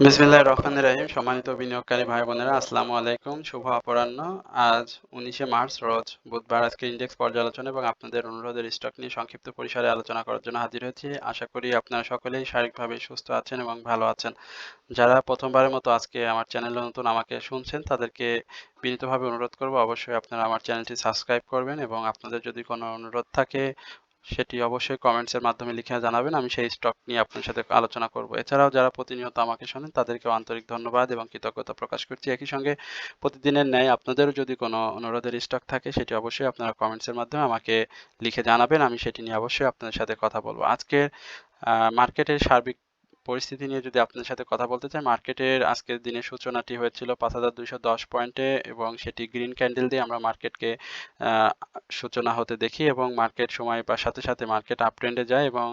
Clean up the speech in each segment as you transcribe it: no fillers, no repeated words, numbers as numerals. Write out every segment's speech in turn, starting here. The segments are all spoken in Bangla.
বিসমিল্লাহির রহমানির রহিম। সম্মানিত বিনিয়োগকারী ভাই বোনেরা, আসসালামু আলাইকুম। শুভ অপরাহ্ন। আজ 19শে মার্চ রোজ বুধবার। আজকে ইন্ডেক্স পর্যালোচনা এবং আপনাদের অনুরোধের স্টক নিয়ে সংক্ষিপ্ত পরিসরে আলোচনা করার জন্য হাজির হয়েছি। আশা করি আপনারা সকলেই শারীরিকভাবে সুস্থ আছেন এবং ভালো আছেন। যারা প্রথমবারের মতো আজকে আমার চ্যানেলে নতুন আমাকে শুনছেন, তাদেরকে বিনীতভাবে অনুরোধ করব অবশ্যই আপনারা আমার চ্যানেলটি সাবস্ক্রাইব করবেন এবং আপনাদের যদি কোনো অনুরোধ থাকে সেটি অবশ্যই কমেন্টসের মাধ্যমে লিখে জানাবেন। আমি সেই স্টক নিয়ে আপনার সাথে আলোচনা করব। এছাড়াও যারা প্রতিনিয়ত আমাকে শোনেন তাদেরকেও আন্তরিক ধন্যবাদ এবং কৃতজ্ঞতা প্রকাশ করছি। একই সঙ্গে প্রতিদিনের ন্যায় আপনাদেরও যদি কোনো অনুরোধের স্টক থাকে সেটি অবশ্যই আপনারা কমেন্টসের মাধ্যমে আমাকে লিখে জানাবেন। আমি সেটি নিয়ে অবশ্যই আপনাদের সাথে কথা বলব। আজকের মার্কেটের সার্বিক পরিস্থিতি নিয়ে যদি আপনার সাথে কথা বলতে চাই, মার্কেটের আজকের দিনের সূচনাটি হয়েছিল 5210 পয়েন্টে এবং সেটি গ্রিন ক্যান্ডেল দিয়ে আমরা মার্কেটকে সূচনা হতে দেখি এবং মার্কেট সময় বা সাথে সাথে মার্কেট আপ ট্রেন্ডে যায় এবং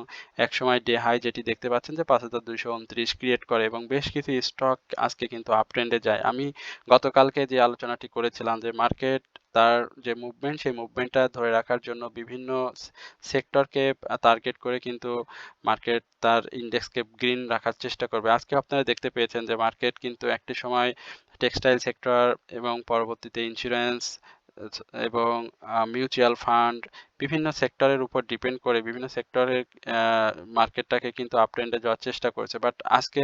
এক সময় ডে হাই যেটি দেখতে পাচ্ছেন যে 5229 ক্রিয়েট করে এবং বেশ কিছু স্টক আজকে কিন্তু আপ ট্রেন্ডে যায়। আমি গতকালকে যে আলোচনাটি করেছিলাম যে মার্কেট তার যে মুভমেন্ট সেই মুভমেন্টটা ধরে রাখার জন্য বিভিন্ন সেক্টরকে টার্গেট করে কিন্তু মার্কেট তার ইন্ডেক্সকে গ্রিন রাখার চেষ্টা করবে। আজকে আপনারা দেখতে পেয়েছেন যে মার্কেট কিন্তু একটি সময় টেক্সটাইল সেক্টর এবং পরবর্তীতে ইন্স্যুরেন্স এবং মিউচুয়াল ফান্ড বিভিন্ন সেক্টরের উপর ডিপেন্ড করে বিভিন্ন সেক্টরের মার্কেটটাকে কিন্তু আপ ট্রেন্ডে যাওয়ার চেষ্টা করেছে। বাট আজকে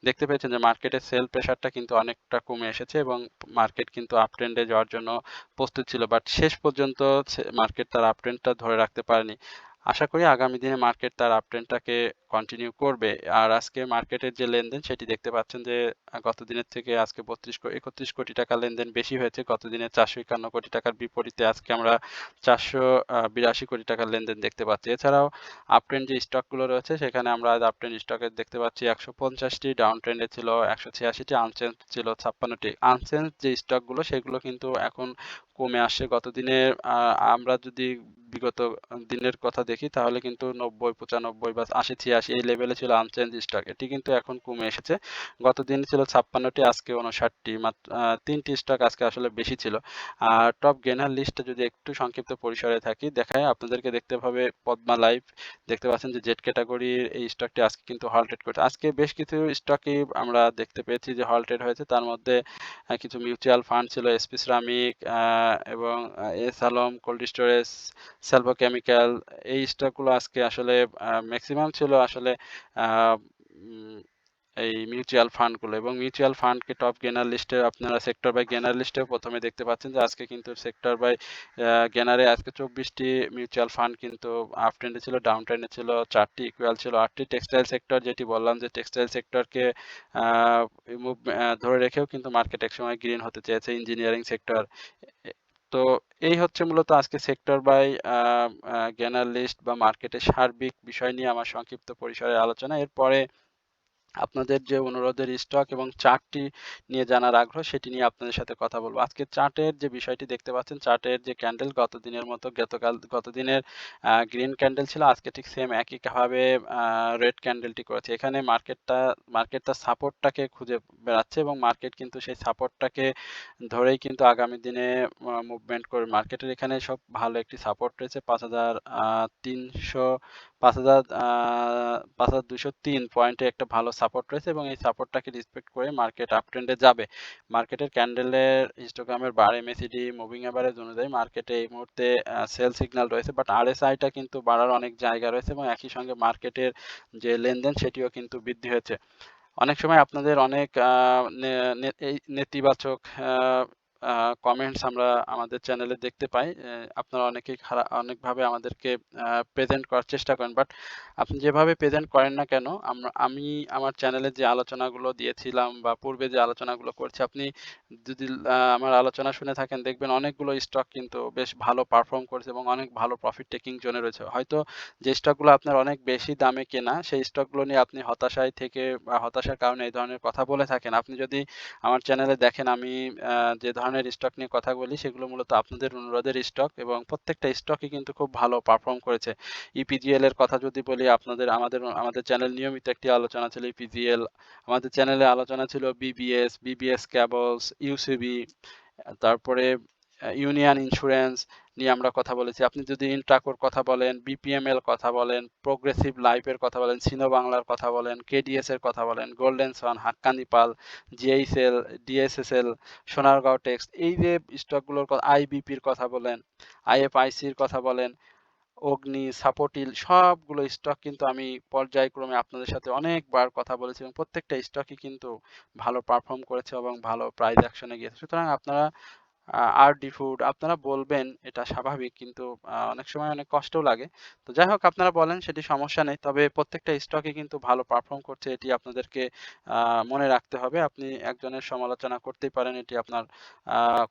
দেখতে পেয়েছেন যে মার্কেটের সেল প্রেশারটা কিন্তু অনেকটা কমে এসেছে এবং মার্কেট কিন্তু আপ ট্রেন্ডে যাওয়ার জন্য প্রস্তুত ছিল। বাট শেষ পর্যন্ত মার্কেট তার আপ ট্রেন্ডটা ধরে রাখতে পারেনি। আশা করি আগামী দিনে মার্কেট তার আপ ট্রেন্ডটাকে কন্টিনিউ করবে। আর আজকে মার্কেটের যে লেনদেন সেটি দেখতে পাচ্ছেন যে গত দিনের থেকে আজকে 31 কোটি টাকা লেনদেন বেশি হয়েছে। গত দিনে 451 কোটি টাকার বিপরীতে আজকে আমরা 482 কোটি টাকার লেনদেন দেখতে পাচ্ছি। এছাড়াও আপ ট্রেন্ড যে স্টকগুলো রয়েছে সেখানে আমরা আপ ট্রেন্ড স্টকে দেখতে পাচ্ছি 150টি, ডাউন ট্রেন্ডে ছিল 186টি, আনচেঞ্জ ছিল 56টি। আনচেঞ্জ যে স্টকগুলো সেগুলো কিন্তু এখন কমে আসছে। গত দিনের আমরা যদি বিগত দিনের কথা দেখি তাহলে কিন্তু 90, 95 বা 80, 86 এই লেভেলে ছিল আনচেঞ্জ স্টক। এটি কিন্তু এখন কমে এসেছে। গত দিন ছিল 56টি, আজকে 59টি। মাত্র 3টি স্টক আজকে আসলে বেশি ছিল। আর টপ গেইনার লিস্টে যদি একটু সংক্ষিপ্ত পরিসরে থাকি দেখায় আপনাদেরকে দেখতে হবে পদ্মা লাইফ। দেখতে পাচ্ছেন যে জেড ক্যাটাগরির এই স্টকটি আজকে কিন্তু হল্টেড করেছে। আজকে বেশ কিছু স্টকই আমরা দেখতে পেয়েছি যে হল্টেড হয়েছে। তার মধ্যে কিছু মিউচুয়াল ফান্ড ছিল, এসপি সিরামিক এবং S Alam Cold Storage, Salvo Chemical. এই স্টকগুলো আজকে আসলে ম্যাক্সিমাম ছিল আসলে আহ, উম, এই মিউচুয়াল ফান্ডগুলো এবং মিউচুয়াল ফান্ডকে টপ গেনার লিস্টে আপনারা সেক্টর বাই গেনার লিস্টেও প্রথমে দেখতে পাচ্ছেন যে আজকে কিন্তু সেক্টর বাই গেনারে আজকে 24টি মিউচুয়াল ফান্ড কিন্তু আপ ট্রেন্ডে ছিল, ডাউন ট্রেন্ডে ছিল 4টি, ইকুয়াল ছিল 8টি। টেক্সটাইল সেক্টর যেটি বললাম যে টেক্সটাইল সেক্টরকে ধরে রেখেও কিন্তু মার্কেট একসময় গ্রিন হতে চেয়েছে, ইঞ্জিনিয়ারিং সেক্টর। তো এই হচ্ছে মূলত আজকে সেক্টর বাই গেনার লিস্ট বা মার্কেটের সার্বিক বিষয় নিয়ে আমার সংক্ষিপ্ত পরিসরে আলোচনা। এরপরে আপনাদের যে অনুরোধের স্টক এবং চার্টটি নিয়ে জানার আগ্রহ সেটি নিয়ে আপনাদের সাথে কথা বলবো। আজকে চার্টের যে বিষয়টি দেখতে পাচ্ছেন, চার্টের যে ক্যান্ডেল গত দিনের মতো গত দিনের গ্রিন ক্যান্ডেল ছিল, আজকে ঠিক সেম একইভাবে রেড ক্যান্ডেলটি করেছে। এখানে মার্কেট তার সাপোর্টটাকে খুঁজে বেড়াচ্ছে এবং মার্কেট কিন্তু সেই সাপোর্টটাকে ধরেই কিন্তু আগামী দিনে মুভমেন্ট করবে। মার্কেটের এখানে সব ভালো একটি সাপোর্ট রয়েছে 5300 5203 পয়েন্টে একটা ভালো সাপোর্ট রয়েছে এবং এই সাপোর্টটাকে রেসপেক্ট করে মার্কেট আপ ট্রেন্ডে যাবে। মার্কেটের ক্যান্ডেলের হিস্টোগ্রামের বার, এমএসিডি, মুভিং এভারেজ অনুযায়ী মার্কেটে এই মুহূর্তে সেল সিগন্যাল রয়েছে, বাট আরএসআইটা কিন্তু বাড়ার অনেক জায়গা রয়েছে এবং একই সঙ্গে মার্কেটের যে লেনদেন সেটিও কিন্তু বৃদ্ধি হয়েছে। অনেক সময় আপনাদের অনেক এই নেতিবাচক কমেন্টস আমরা আমাদের চ্যানেলে দেখতে পাই। আপনারা অনেকেই অনেকভাবে আমাদেরকে প্রেজেন্ট করার চেষ্টা করেন, বাট আপনি যেভাবে প্রেজেন্ট করেন না কেন, আমি আমার চ্যানেলে যে আলোচনাগুলো দিয়েছিলাম বা পূর্বে যে আলোচনাগুলো করছি, আপনি যদি আমার আলোচনা শুনে থাকেন দেখবেন অনেকগুলো স্টক কিন্তু বেশ ভালো পারফর্ম করেছে এবং অনেক ভালো প্রফিট টেকিং জোনে রয়েছে। হয়তো যে স্টকগুলো আপনার অনেক বেশি দামে কেনা সেই স্টকগুলো নিয়ে আপনি হতাশায় থেকে বা হতাশার কারণে এই ধরনের কথা বলে থাকেন। আপনি যদি আমার চ্যানেলে দেখেন আমি যে ধরনের স্টক নিয়ে কথা বলি সেগুলো মূলত আপনাদের অনুরোধের স্টক এবং প্রত্যেকটা স্টকই কিন্তু খুব ভালো পারফর্ম করেছে। ইপিজিএল এর কথা যদি বলি, আমাদের চ্যানেল নিয়মিত একটি আলোচনা ছিল ইপিজিএল। আমাদের চ্যানেলে আলোচনা ছিল বিবিএস কেবলস, ইউসিবি, তারপরে ইউনিয়ন ইন্স্যুরেন্স নিয়ে আমরা কথা বলেছি। আপনি যদি ইন্ট্রাকোর কথা বলেন, বিপিএমএল কথা বলেন, প্রোগ্রেসিভ লাইফের কথা বলেন, সিনো বাংলার কথা বলেন, কেডিএস এর কথা বলেন, গোল্ডেন সান, হাক্কানি পাল, জিএইচএল, ডিএসএসএল, সোনারগাঁও টেক্স, এই যে স্টকগুলোর আইবিপির কথা বলেন, আইএফআইসির কথা বলেন, অগ্নি, সাপোর্টিল, সবগুলো স্টক কিন্তু আমি পর্যায়ক্রমে আপনাদের সাথে অনেকবার কথা বলেছি এবং প্রত্যেকটা স্টকই কিন্তু ভালো পারফর্ম করেছে এবং ভালো প্রাইস অ্যাকশনে গিয়েছে। সুতরাং আপনারা আরডি ফুড আপনারা বলবেন, এটা স্বাভাবিক, কিন্তু অনেক সময় অনেক কষ্টও লাগে। তো যাই হোক, আপনারা বলেন, সেটি সমস্যা নেই। তবে প্রত্যেকটা স্টকই কিন্তু ভালো পারফর্ম করছে, এটি আপনাদেরকে মনে রাখতে হবে। আপনি একজনের সমালোচনা করতেই পারেন, এটি আপনার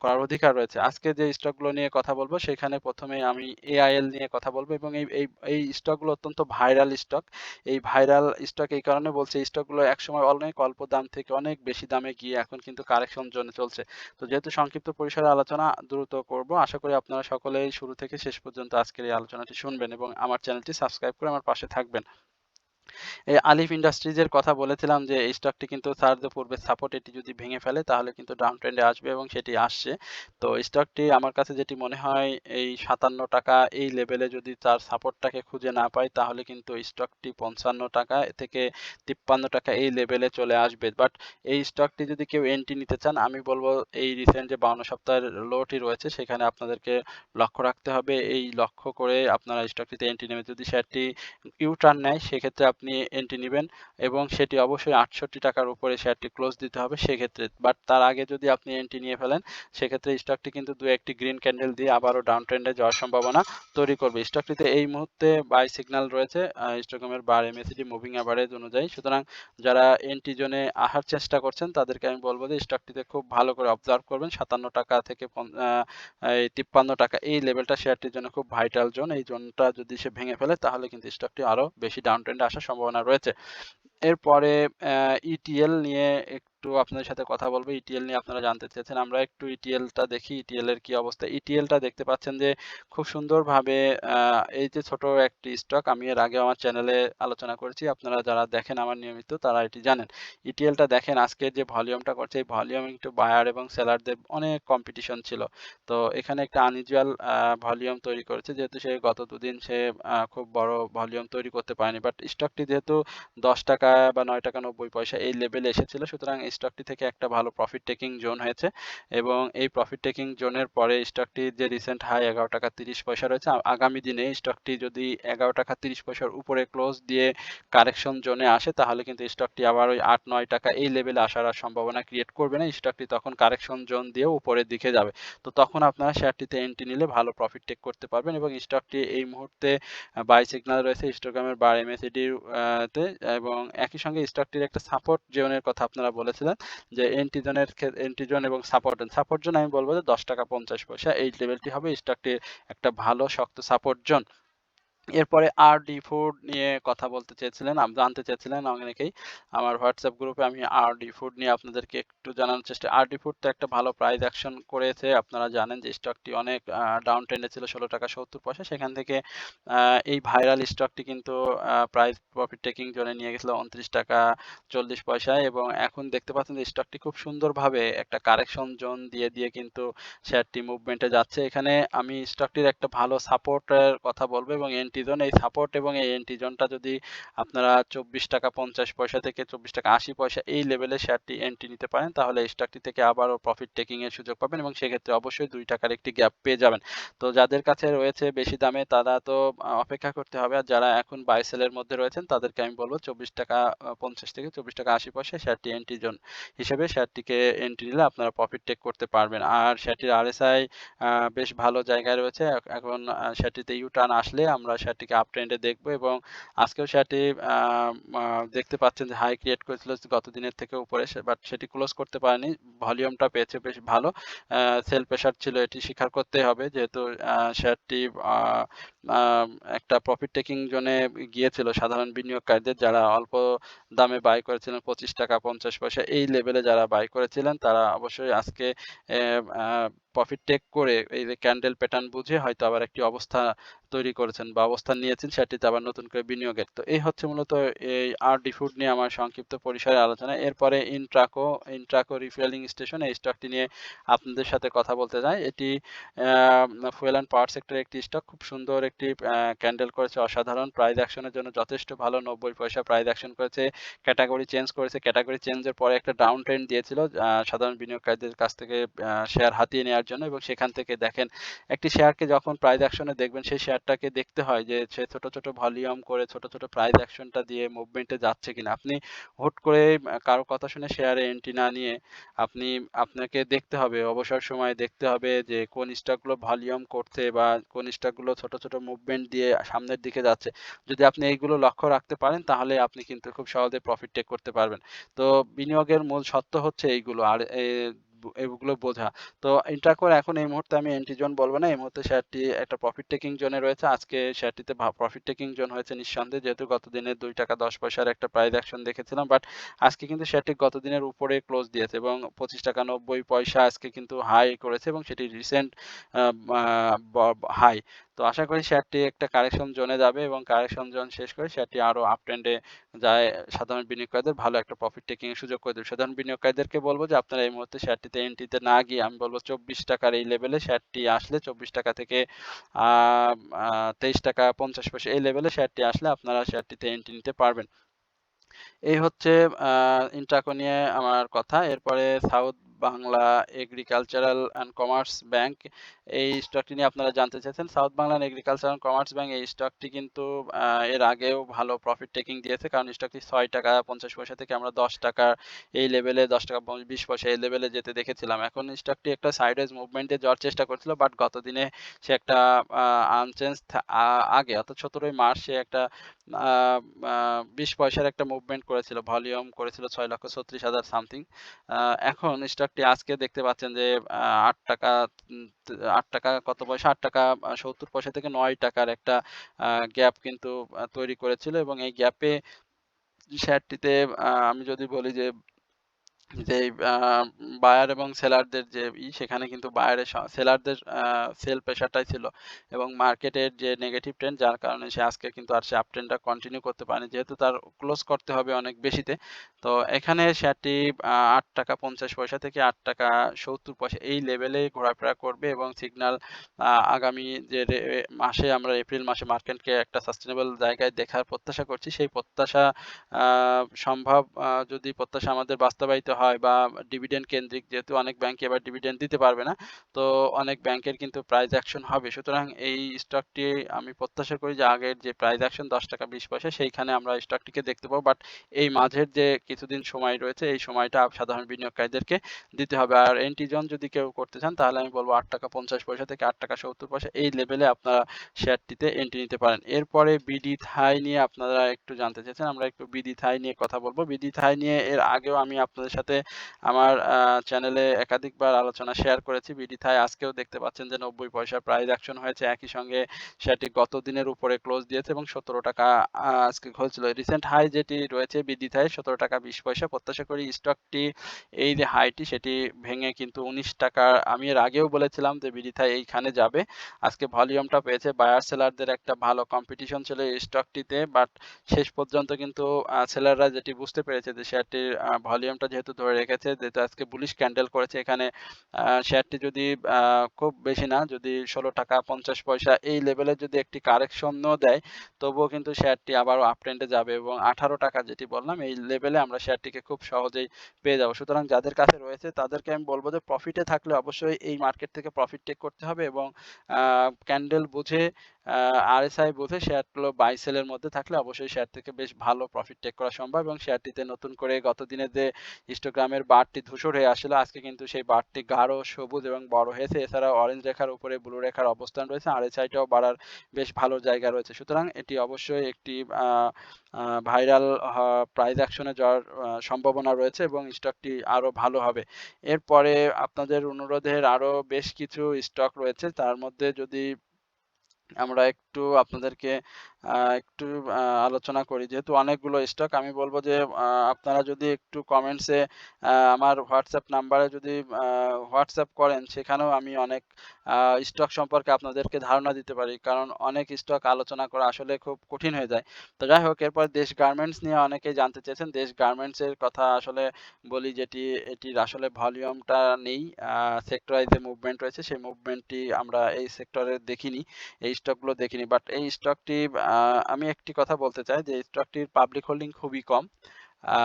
করার অধিকার রয়েছে। আজকে যে স্টকগুলো নিয়ে কথা বলবো সেখানে প্রথমে আমি এআইএল নিয়ে কথা বলবো এবং এই এই এই স্টকগুলো অত্যন্ত ভাইরাল স্টক। এই ভাইরাল স্টক এই কারণে বলছি, এই স্টকগুলো একসময় অনেক অল্প দাম থেকে অনেক বেশি দামে গিয়ে এখন কিন্তু কারেকশন জোনে চলছে। তো যেহেতু সংক্ষিপ্ত পরিসরে আলোচনা দ্রুত করব, আশা করি আপনারা সকলেই শুরু থেকে শেষ পর্যন্ত আজকের এই আলোচনাটি শুনবেন এবং আমার চ্যানেলটি সাবস্ক্রাইব করে আমার পাশে থাকবেন। এই আলিফ ইন্ডাস্ট্রিজের কথা বলেছিলাম যে এই স্টকটি কিন্তু তার যে পূর্বে সাপোর্ট, এটি যদি ভেঙে ফেলে তাহলে কিন্তু ডাউন ট্রেন্ডে আসবে এবং সেটি আসছে। তো স্টকটি আমার কাছে যেটি মনে হয়, এই ৫৭ টাকা এই লেভেলে যদি তার সাপোর্টটাকে খুঁজে না পায় তাহলে কিন্তু স্টকটি ৫৫ টাকা থেকে ৫৩ টাকা এই লেভেলে চলে আসবে। বাট এই স্টকটি যদি কেউ এন্ট্রি নিতে চান, আমি বলবো এই রিসেন্ট যে ৫২ সপ্তাহের লোটি রয়েছে সেখানে আপনাদেরকে লক্ষ্য রাখতে হবে। এই লক্ষ্য করে আপনারা স্টকটিতে এন্ট্রি নেবেন। যদি শেয়ারটি ইউ-টার্ন নেয় সেক্ষেত্রে আপনি এন্ট্রি নিবেন এবং সেটি অবশ্যই ৬৮ টাকার উপরে শেয়ারটি ক্লোজ দিতে হবে সেক্ষেত্রে। বাট তার আগে যদি আপনি এন্ট্রি নিয়ে ফেলেন সেক্ষেত্রে স্টকটি কিন্তু ২-১টি গ্রিন ক্যান্ডেল দিয়ে আবারও ডাউন ট্রেন্ডে যাওয়ার সম্ভাবনা তৈরি করবে। স্টকটিতে এই মুহূর্তে বাই সিগন্যাল রয়েছে হিস্টোগ্রামের বার, এমএসিডি মুভিং অ্যাভারেজ অনুযায়ী। সুতরাং যারা এন্ট্রি জোনে আসার চেষ্টা করছেন তাদেরকে আমি বলব যে স্টকটিতে খুব ভালো করে অবজার্ভ করবেন। ৫৭ টাকা থেকে এই ৫৩ টাকা এই লেভেলটা শেয়ারটির জন্য খুব ভাইটাল জোন। এই জোনটা যদি সে ভেঙে ফেলে তাহলে কিন্তু স্টকটি আরো বেশি ডাউন ট্রেন্ডে আসার সম্ভাবনা রয়েছে। এরপরে ইটিএল নিয়ে একটু আপনাদের সাথে কথা বলবো। ইটিএল নিয়ে আপনারা জানতে চেয়েছেন, আমরা একটু ইটিএলটা দেখি, ইটিএল এর কি অবস্থা। ইটিএলটা দেখতে পাচ্ছেন যে খুব সুন্দরভাবে এই যে ছোট একটি স্টক, আমি এর আগে আমার চ্যানেলে আলোচনা করেছি, আপনারা যারা দেখেন আমার নিয়মিত তারা এটি জানেন। ইটিএলটা দেখেন আজকের যে ভলিউমটা করছে, এই ভলিউম একটু বায়ার এবং সেলারদের অনেক কম্পিটিশন ছিল। তো এখানে একটা আনইউজুয়াল ভলিউম তৈরি করেছে, যেহেতু সে গত দুদিন সে খুব বড় ভলিউম তৈরি করতে পারেনি। বাট স্টকটি যেহেতু ১০ টাকা বা ৯ টাকা ৯০ পয়সা এই লেভেলে এসেছিল, সুতরাং এই স্টকটি থেকে একটা ভালো প্রফিট টেকিং জোন হয়েছে এবং এই প্রফিট টেকিং জোনের পরে স্টকটির যে রিসেন্ট হাই ১১ টাকা ৩০ পয়সা রয়েছে, আগামী দিনে স্টকটি যদি ১১ টাকা ৩০ পয়সার উপরে ক্লোজ দিয়ে কারেকশন জোনে আসে তাহলে কিন্তু স্টকটি আবার ওই ৮-৯ টাকা এই লেভেলে আসার আর সম্ভাবনা ক্রিয়েট করবে না। স্টকটি তখন কারেকশন জোন দিয়ে উপরের দিকে যাবে। তো তখন আপনারা শেয়ারটিতে এন্ট্রি নিলে ভালো প্রফিট টেক করতে পারবেন এবং স্টকটি এই মুহূর্তে বাই সিগন্যাল রয়েছে হিস্টোগ্রামের বার, এমএসিডির তে এবং একই সঙ্গে স্টকটির একটা সাপোর্ট জোনের কথা আপনারা বলেছিলেন যে এন্ট্রি জোন এবং সাপোর্ট জোন আমি বলবো যে ১০ টাকা ৫০ পয়সা এই লেভেলটি হবে স্টকটির একটা ভালো শক্ত সাপোর্ট জোন। এরপরে আরডি ফুড নিয়ে কথা বলতে চেয়েছিলেন, জানতে চেয়েছিলেন অনেকেই। আমার হোয়াটসঅ্যাপ গ্রুপে আমি আরডি ফুড নিয়ে আপনাদেরকে একটু জানানোর চেষ্টা। আরডি ফুড তো একটা ভালো প্রাইস অ্যাকশন করেছে। আপনারা জানেন যে স্টকটি অনেক ডাউন ট্রেন্ডে ছিল ১৬ টাকা ৭০ পয়সা। সেখান থেকে এই ভাইরাল স্টকটি কিন্তু প্রাইস প্রফিট টেকিং জোনে নিয়ে গেছিল ২৯ টাকা ৪০ পয়সায় এবং এখন দেখতে পাচ্ছেন যে স্টকটি খুব সুন্দরভাবে একটা কারেকশন জোন দিয়ে কিন্তু শেয়ারটি মুভমেন্টে যাচ্ছে। এখানে আমি স্টকটির একটা ভালো সাপোর্টের কথা বলবো এবং এন্ট্রি জোন, এই সাপোর্ট এবং এই এন্ট্রি জোনটা যদি আপনারা ২৪ টাকা ৫০ পয়সা থেকে ২৪ টাকা ৮০ পয়সা এই লেভেলে শেয়ারটি এন্ট্রি নিতে পারেন তাহলে এই স্টকটি থেকে আবারও প্রফিট টেকিং এর সুযোগ পাবেন এবং সেক্ষেত্রে অবশ্যই ২ টাকার একটি গ্যাপ পেয়ে যাবেন। তো যাদের কাছে রয়েছে বেশি দামে তারা তো অপেক্ষা করতে হবে, আর যারা এখন বাই সেলের মধ্যে রয়েছেন তাদেরকে আমি বলবো ২৪ টাকা ৫০ থেকে ২৪ টাকা ৮০ পয়সা শেয়ারটি এন্ট্রি জোন হিসেবে শেয়ারটিকে এন্ট্রি নিলে আপনারা প্রফিট টেক করতে পারবেন। আর শেয়ারটির আরএসআই বেশ ভালো জায়গায় রয়েছে। এখন শেয়ারটিতে ইউ-টার্ন আসলে আমরা শেয়ারটিকে আপ ট্রেন্ডে দেখব এবং আজকেও শেয়ারটি আ মা দেখতে পাচ্ছেন যে হাই ক্রিয়েট করেছিল গত দিনের থেকে উপরে, বাট সেটি ক্লোজ করতে পারেনি। ভলিউমটা পেয়েছে বেশ ভালো। সেল প্রেশার ছিল, এটি স্বীকার করতেই হবে, যেহেতু শেয়ারটি আ আ একটা প্রফিট টেকিং জোনে গিয়েছিল সাধারণ বিনিয়োগকারীদের, যারা অল্প দামে বাই করেছিলেন ২৫ টাকা ৫০ পয়সা এই লেভেলে যারা বাই করেছিলেন তারা অবশ্যই আজকে এ আ প্রফিট টেক করে এই যে ক্যান্ডেল প্যাটার্ন বুঝে হয়তো আবার একটি অবস্থা তৈরি করেছেন বা অবস্থান নিয়েছেন সেটিতে আবার নতুন করে বিনিয়োগের। তো এই হচ্ছে মূলত এই আরডি ফুড নিয়ে আমার সংক্ষিপ্ত পরিসরে আলোচনা। এরপরে ইন্ট্রাকো রিফুয়েলিং স্টেশন এই স্টকটি নিয়ে আপনাদের সাথে কথা বলতে চাই। এটি ফুয়েল অ্যান্ড পাওয়ার সেক্টরের একটি স্টক। খুব সুন্দর একটি ক্যান্ডেল করেছে, অসাধারণ প্রাইস অ্যাকশনের জন্য যথেষ্ট ভালো ৯০ পয়সা প্রাইস অ্যাকশন করেছে। ক্যাটেগরি চেঞ্জ করেছে। ক্যাটেগরি চেঞ্জের পরে একটা ডাউন ট্রেন্ড দিয়েছিল সাধারণ বিনিয়োগকারীদের কাছ থেকে শেয়ার হাতিয়ে নেওয়ার জন্য, এবং সেখান থেকে দেখেন একটি শেয়ারকে যখন প্রাইস অ্যাকশনে দেখবেন সেই শেয়ারটাকে দেখতে হয় যে সে ছোট, ছোট ভলিউম করে ছোট, ছোট প্রাইস অ্যাকশনটা দিয়ে মুভমেন্টে যাচ্ছে কিনা। আপনি হুট করে কারো কথা শুনে শেয়ারে এন্ট্রি না নিয়ে আপনাকে দেখতে হবে, অবসর সময়ে দেখতে হবে যে কোন স্টকগুলো ভলিউম করছে বা কোন স্টকগুলো ছোট, ছোট মুভমেন্ট দিয়ে সামনের দিকে যাচ্ছে। যদি আপনি এইগুলো লক্ষ্য রাখতে পারেন তাহলে আপনি কিন্তু খুব সহজে প্রফিট টেক করতে পারবেন। তো বিনিয়োগের মূল সত্য হচ্ছে এইগুলো। আর এগুলো বোঝা। তো ইন্ট্রাকোর এখন এই মুহূর্তে আমি এন্ট্রি জোন বলব না। এই মুহূর্তে শেয়ারটি একটা প্রফিট টেকিং জোনে রয়েছে। আজকে শেয়ারটিতে প্রফিট টেকিং জোন হয়েছে নিঃসন্দেহে, যেহেতু গত দিনে ৳২.১০ একটা প্রাইস অ্যাকশন দেখেছিলাম। বাট আজকে কিন্তু শেয়ারটি গত দিনের উপরে ক্লোজ দিয়েছে এবং ৳২৫.৯০ আজকে কিন্তু হাই করেছে এবং সেটি রিসেন্ট আ আ ব হাই। তো আশা করি শেয়ারটি একটা কারেকশন জোনে যাবে এবং কারেকশন জোন শেষ করে শেয়ারটি আরো আপ ট্রেন্ডে যায়, সাধারণ বিনিয়োগকারীদের ভালো একটা প্রফিট টেকিং এর সুযোগ করে দেবে। সাধারণ বিনিয়োগকারীদেরকে বলব যে আপনারা এই মুহূর্তে শেয়ারটিতে এন্ট্রিতে না গিয়ে আমি বলব ৳২৪ র এই লেভেলে শেয়ারটি আসলে ৳২৪ থেকে আ আ ৳২৩.৫০ এই লেভেলে শেয়ারটি আসলে আপনারা শেয়ারটিতে এন্ট্রি নিতে পারবেন। এই হচ্ছে আ ইন্ট্রাকো নিয়ে আমার কথা। এরপরে South Bangla Agricultural and Commerce Bank, এই স্টকটি নিয়ে আপনারা জানতে চাইছেন। South Bangla Agricultural and Commerce Bank এই স্টকটি কিন্তু এর আগেও ভালো প্রফিট টেকিং দিয়েছে। কারণ স্টকটি ৳৬.৫০ থেকে আমরা ৳১০ এই লেভেলে ৳১০.২০ এই লেভেলে যেতে দেখেছিলাম। এখন স্টকটি একটা সাইডওয়েজ মুভমেন্ট দিয়ে যাওয়ার চেষ্টা করছিল। বাট গত দিনে সে একটা আ আনচেঞ্জ আগে অর্থাৎ ১৭ই মার্চ সে একটা আ আ ২০ পয়সার একটা মুভমেন্ট করেছিল। ভলিউম করেছিল ৬,৩৬,০০০ সামথিং। আ এখন স্টকটি আজকে দেখতে পাচ্ছেন যে ৳৮ ৳৮ কত পয়সা? ৳৮.৭০ থেকে ৳৯ র একটা আ গ্যাপ কিন্তু তৈরি করেছিল এবং এই গ্যাপে শেয়ারটিতে আমি যদি বলি যে যেই বায়ার এবং সেলারদের যে সেখানে কিন্তু বায়ারের সেলারদের সেল প্রেশারটাই ছিল এবং মার্কেটের যে নেগেটিভ ট্রেন্ড যার কারণে সে আজকে কিন্তু আর সে আপ ট্রেন্ডটা কন্টিনিউ করতে পারেনি। যেহেতু তার ক্লোজ করতে হবে অনেক বেশিতে। তো এখানে শেয়ারটি ৳৮.৫০ থেকে ৳৮.৭০ এই লেভেলেই ঘোরাফেরা করবে এবং সিগন্যাল আগামী যে মাসে আমরা এপ্রিল মাসে মার্কেটকে একটা সাস্টেনেবল জায়গায় দেখার প্রত্যাশা করছি। সেই প্রত্যাশা আ সম্ভব যদি প্রত্যাশা আমাদের বাস্তবায়িত হয় বা ডিভিডেন্ড কেন্দ্রিক, যেহেতু অনেক ব্যাংকই এবার ডিভিডেন্ড দিতে পারবে না। তো অনেক ব্যাংকের কিন্তু প্রাইস অ্যাকশন হবে। সুতরাং এই স্টকটি আমি প্রত্যাশা করি যে আগের যে প্রাইস অ্যাকশন ৳১০.২০ সেইখানে আমরা স্টকটিকে দেখতে পাবো। বাট এই মাঝের যে কিছুদিন সময় রয়েছে এই সময়টা সাধারণ বিনিয়োগকারীদেরকে দিতে হবে। আর এন্ট্রি জোন যদি কেউ করতে চান তাহলে আমি বলব ৳৮.৫০ থেকে ৳৮.৭০ এই লেভেলে আপনারা শেয়ারটিতে এন্ট্রি নিতে পারেন। এরপরে বিডি থাই নিয়ে আপনারা একটু জানতে চেয়েছেন। আমরা একটু বিডি থাই নিয়ে কথা বলব। বিডি থাই নিয়ে এর আগেও আমি আপনাদের সাথে আমার চ্যানেলে একাধিকবার আলোচনা শেয়ার করেছি। বিডি থাই আজকেও দেখতে পাচ্ছেন যে ৯০ পয়সা প্রাইস অ্যাকশন হয়েছে। একই সঙ্গে শেয়ারটি গত দিনের উপরে ক্লোজ দিয়েছে এবং ৳১৭ আজকে খুলছিল। রিসেন্ট হাই যেটি রয়েছে বিডি থাই ৳১৭.২০। প্রত্যাশা করি স্টকটি এই যে হাইটি সেটি ভেঙে কিন্তু ৳১৯, আমি এর আগেও বলেছিলাম যে বিডি থাই এইখানে যাবে। আজকে ভলিউমটা পেয়েছে। বায়ার সেলারদের একটা ভালো কম্পিটিশন ছিল এই স্টকটিতে। বাট শেষ পর্যন্ত কিন্তু সেলাররা যেটি বুঝতে পেরেছে যে শেয়ারটির ভলিউমটা যেহেতু ধরে রেখেছে, যেহেতু আজকে বুলিশ ক্যান্ডেল করেছে এখানে, শেয়ারটি যদি খুব বেশি না, যদি ৳১৬.৫০ এই লেভেলে যদি একটি কারেকশনও দেয়, তবুও কিন্তু শেয়ারটি আবারও আপ ট্রেন্ডে যাবে এবং ৳১৮ যেটি বললাম এই লেভেলে আমরা শেয়ারটিকে খুব সহজেই পেয়ে যাবো। সুতরাং যাদের কাছে রয়েছে তাদেরকে আমি বলব যে প্রফিটে থাকলে অবশ্যই এই মার্কেট থেকে প্রফিট টেক করতে হবে এবং আ ক্যান্ডেল বুঝে আ RSI বুঝে শেয়ারগুলো বাই সেল এর মধ্যে থাকলে অবশ্যই শেয়ার থেকে বেশ ভালো প্রফিট টেক করা সম্ভব এবং শেয়ারটিতে নতুন করে গত দিনে যে হিস্টোগ্রামের বারটি ধূসর হয়ে আসছিল, আজকে কিন্তু সেই বারটি গাঢ় সবুজ এবং বড় হয়েছে। এছাড়াও অরেঞ্জ রেখার উপরে ব্লু রেখার অবস্থান রয়েছে। RSI টাও বাড়ার বেশ ভালো জায়গা রয়েছে। সুতরাং এটি অবশ্যই একটি আ আ ভাইরাল প্রাইস অ্যাকশন এ যাওয়ার সম্ভাবনা রয়েছে এবং স্টকটি আরো ভালো হবে। এরপরে আপনাদের অনুরোধের আরো বেশ কিছু স্টক রয়েছে। তার মধ্যে যদি আমরা একটু আপনাদেরকে একটু আলোচনা করি। যেহেতু অনেকগুলো স্টক, আমি বলব যে আপনারা যদি একটু কমেন্টসে আমার হোয়াটসঅ্যাপ নাম্বারে যদি আ হোয়াটসঅ্যাপ করেন, সেখানেও আমি অনেক আ স্টক সম্পর্কে আপনাদেরকে ধারণা দিতে পারি। কারণ অনেক স্টক আলোচনা করা আসলে খুব কঠিন হয়ে যায়। তো যাই হোক, এরপর দেশ গার্মেন্টস নিয়ে অনেকেই জানতে চেয়েছেন। দেশ গার্মেন্টস এর কথা আসলে বলি, এটির আসলে ভলিউমটা নেই। সেক্টর ওয়াইজ যে মুভমেন্ট রয়েছে, সেই মুভমেন্টটি আমরা এই সেক্টরে দেখিনি। এই স্টকগুলো দেখিনি। বাট এই স্টকটি, আ আমি একটি কথা বলতে চাই যে স্টকটির পাবলিক হোল্ডিং খুবই কম। আ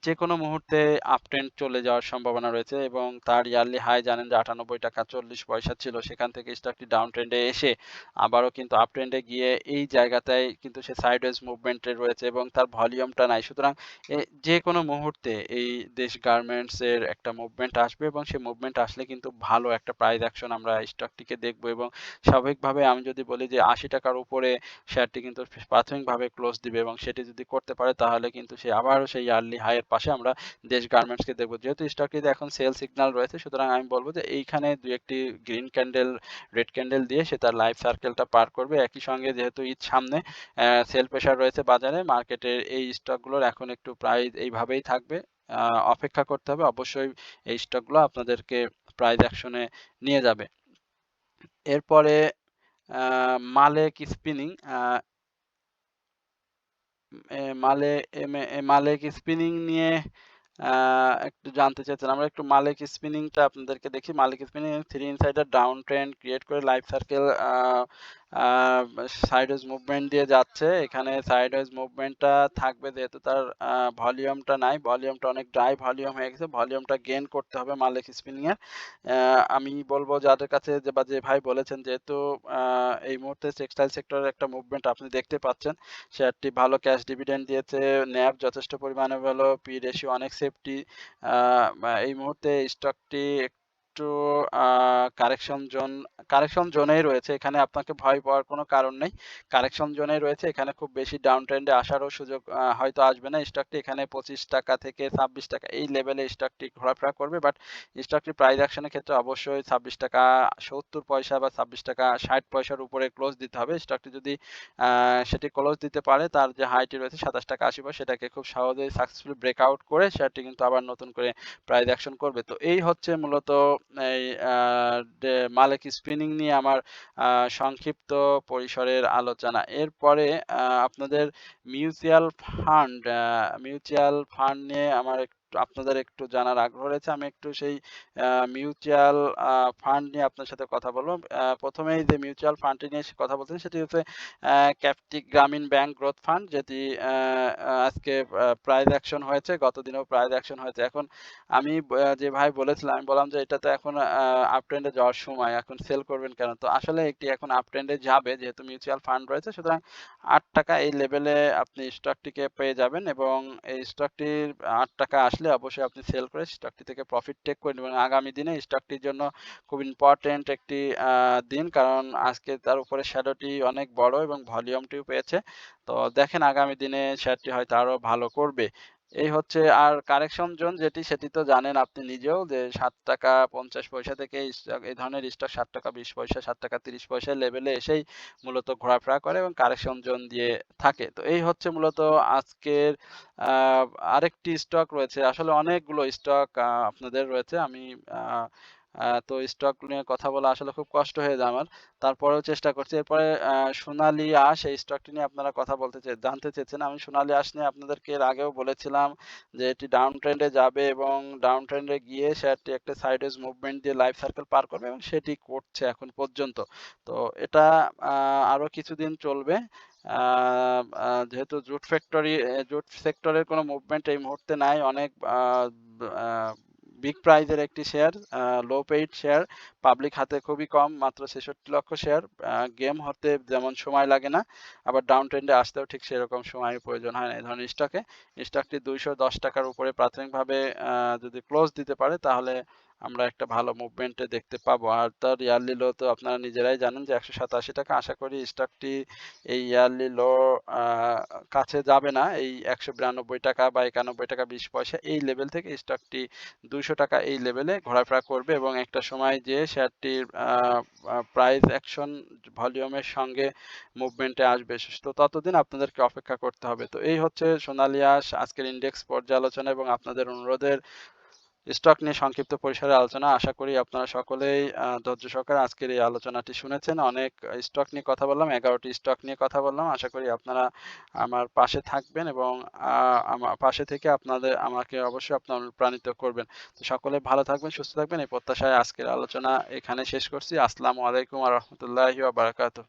যেকোনো মুহূর্তে আপট্রেন্ড চলে যাওয়ার সম্ভাবনা রয়েছে এবং তার ইয়ারলি হাই জানেন যে ৳৯৮.৪০ ছিল। সেখান থেকে স্টকটি ডাউন ট্রেন্ডে এসে আবারও কিন্তু আপট্রেন্ডে গিয়ে এই জায়গাটায় কিন্তু সে সাইডওয়েজ মুভমেন্টে রয়েছে এবং তার ভলিউমটা নাই। সুতরাং যেকোনো মুহূর্তে এই দেশ গার্মেন্টস এর একটা মুভমেন্ট আসবে এবং সেই মুভমেন্ট আসলে কিন্তু ভালো একটা প্রাইস অ্যাকশন আমরা স্টকটিকে দেখব এবং স্বাভাবিকভাবে আমি যদি বলি যে ৳৮০ র উপরে শেয়ারটি কিন্তু প্রাথমিকভাবে ক্লোজ দিবে এবং সেটি যদি করতে পারে তাহলে কিন্তু সে আবারও সেই ইয়ারলি হাই এর পাশে আমরা দেশ গার্মেন্টসকে দেখব। যেহেতু স্টকটিতে এখন সেল সিগন্যাল রয়েছে, সুতরাং আমি বলব যে এইখানে ২-১ tea green candle, red candle দিয়ে সে তার লাইফ সার্কেলটা পার করবে। একই সঙ্গে যেহেতু ঈদ সামনে, সেল প্রেশার রয়েছে বাজারে, মার্কেটের এই স্টকগুলোর এখন একটু প্রাইস এইভাবেই থাকবে। আ অপেক্ষা করতে হবে। অবশ্যই এই স্টকগুলো আপনাদেরকে প্রাইস অ্যাকশনে নিয়ে যাবে। এরপরে আ মালেক স্পিনিং, মালে মালেক স্পিনিং নিয়ে আ একটু জানতে চাচ্ছেন। আমরা একটু মালেক স্পিনিংটা আপনাদেরকে দেখি। Malek Spinning 3 insider down trend create করে life circle ah sideways movement দিয়ে যাচ্ছে। এখানে সাইডওয়েজ মুভমেন্টটা থাকবে যেহেতু তার ভলিউমটা নাই। ভলিউমটা অনেক ড্রাই ভলিউম হয়ে গেছে। ভলিউমটা গেইন করতে হবে মালেক স্পিনিং এর। আমি বলব যাদের কাছে বা যে ভাই বলেছেন, যেহেতু আ এই মুহূর্তে টেক্সটাইল সেক্টরের একটা মুভমেন্ট আপনি দেখতে পাচ্ছেন। শেয়ারটি ভালো ক্যাশ ডিভিডেন্ড দিয়েছে, ন্যাভ যথেষ্ট পরিমাণে ভালো, পি রেশিও অনেক সেফটি। আ এই মুহূর্তে স্টকটি একটু আ কারেকশন জোনেই রয়েছে। এখানে আপনাকে ভয় পাওয়ার কোনো কারণ নেই। কারেকশন জোনেই রয়েছে। এখানে খুব বেশি ডাউন ট্রেন্ডে আসারও সুযোগ হয়তো আসবে না। স্টকটি এখানে ৳২৫ থেকে ৳২৬ এই লেভেলে স্টকটি ঘোরাফেরা করবে। বাট স্টকটির প্রাইস অ্যাকশন এর ক্ষেত্রে অবশ্যই ৳২৬.৭০ বা ৳২৬.৬০ উপরে ক্লোজ দিতে হবে। স্টকটি যদি আ সেটি ক্লোজ দিতে পারে, তার যে হাইটি রয়েছে ৳২৭.৮০ সেটাকে খুব সহজেই সাকসেসফুলি ব্রেকআউট করে শেয়ারটি কিন্তু আবার নতুন করে প্রাইস অ্যাকশন করবে। তো এই হচ্ছে মূলত এই আ ডে মালেক স্পিনিং নিয়ে আমার আ সংক্ষিপ্ত পরিসরের আলোচনা। এরপরে আপনাদের মিউচুয়াল ফান্ড নিয়ে আমার আপনাদের একটু জানার আগ্রহ রয়েছে। আমি একটু সেই আ মিউচুয়াল আ ফান্ড নিয়ে আপনার সাথে কথা বলব। ১ম এই যে মিউচুয়াল ফান্ডটি নিয়ে কথা বলতেছি, সেটি হচ্ছে ক্যাপটিক গ্রামীণ ব্যাংক গ্রোথ ফান্ড, যেটি আ আ আজকে প্রাইস অ্যাকশন হয়েছে। গতদিনেও প্রাইস অ্যাকশন হয়েছে। এখন আমি যে ভাই বলেছিলাম, আমি বললাম যে এটা তো এখন আপ ট্রেন্ডে যাওয়ার সময়। এখন সেল করবেন কেন? তো আসলে এটি এখন আপ ট্রেন্ডে যাবে, যেহেতু মিউচুয়াল ফান্ড রয়েছে। সুতরাং ৳৮ এই লেভেলে আপনি স্টকটিকে পেয়ে যাবেন এবং এই স্টকটির ৳৮ আসলে অবশ্যই আপনি সেল করে স্টকটি থেকে প্রফিট টেক করে নিবেন। আগামী দিনে স্টকটির জন্য খুব ইম্পোর্টেন্ট একটি দিন। কারণ আজকে তার উপরে শ্যাডোটি অনেক বড় এবং ভলিউমটিও পেয়েছে। তো দেখেন আগামী দিনে শেয়ারটি হয়তো আরো ভালো করবে। এই হচ্ছে। আর কারেকশন জোন যেটি, সেটি তো জানেন আপনি নিজেও যে ৳৭.৫০ থেকে এই ধরনের স্টক ৳৭.২০, ৳৭.৩০ লেভেলে এসেই মূলত ঘোরাফেরা করে এবং কারেকশন জোন দিয়ে থাকে। তো এই হচ্ছে মূলত আজকের আ আরেকটি স্টক রয়েছে। আসলে অনেকগুলো স্টক আপনাদের রয়েছে। আমি আ আ তো স্টক নিয়ে কথা বলা আসলে খুব কষ্ট হয়ে যায় আমার। তারপরেও চেষ্টা করছি। এরপরে সোনালী আঁশ, এই স্টকটি নিয়ে আপনারা কথা জানতে চেয়েছেন। আমি সোনালী আঁশ নিয়ে আপনাদেরকে এর আগেও বলেছিলাম যে এটি ডাউন ট্রেন্ডে যাবে এবং ডাউন ট্রেন্ডে গিয়ে শেয়ারটি একটা সাইডওয়েজ মুভমেন্ট দিয়ে লাইফ সার্কেল পার করবে এবং সেটি করছে এখন পর্যন্ত। তো এটা আ আরো কিছুদিন চলবে। আ আ যেহেতু জুট সেক্টরের কোনো মুভমেন্ট এই মুহূর্তে নাই। অনেক আ বিগ প্রাইজের একটি শেয়ার, লো পেইড শেয়ার, পাবলিক হাতে খুবই কম, মাত্র ৬৬ লক্ষ শেয়ার। গেম হতে যেমন সময় লাগে না, আবার ডাউন ট্রেন্ডে আসতেও ঠিক সেরকম সময়ের প্রয়োজন হয় না এই ধরনের স্টকে। স্টকটি ৳২১০ র উপরে প্রাথমিকভাবে যদি ক্লোজ দিতে পারে, তাহলে আমরা একটা ভালো মুভমেন্টে দেখতে পাবো। আর তার ইয়ারলি লো তো আপনারা নিজেরাই জানেন যে ৳১৮৭ আশা করি স্টকটি এই ইয়ারলি লো আ কাছে যাবে না। এই ৳১৯২ বা ৳৯১.২০ এই লেভেল থেকে স্টকটি ৳২০০ এই লেভেলে ঘোরাফেরা করবে এবং একটা সময় যেয়ে শেয়ারটির আ আ প্রাইস অ্যাকশন ভলিউমের সঙ্গে মুভমেন্টে আসবে। তো ততদিন আপনাদেরকে অপেক্ষা করতে হবে। তো এই হচ্ছে সোনালী আঁশ আজকের ইনডেক্স পর্যালোচনা এবং আপনাদের অনুরোধের স্টক নিয়ে সংক্ষিপ্ত পরিসরে আলোচনা। আশা করি আপনারা সকলেই ধৈর্য সহকারে আজকের এই আলোচনাটি শুনেছেন। অনেক স্টক নিয়ে কথা বললাম, ১১ টি স্টক নিয়ে কথা বললাম। আশা করি আপনারা আমার পাশে থাকবেন এবং আমার পাশে থেকে আমাকে অবশ্যই আপনারা অনুপ্রাণিত করবেন। তো সকলে ভালো থাকবেন, সুস্থ থাকবেন এই প্রত্যাশায় আজকের আলোচনা এখানে শেষ করছি। আসসালামু আলাইকুম ওয়া রাহমাতুল্লাহি ওয়া বারাকাতুহু।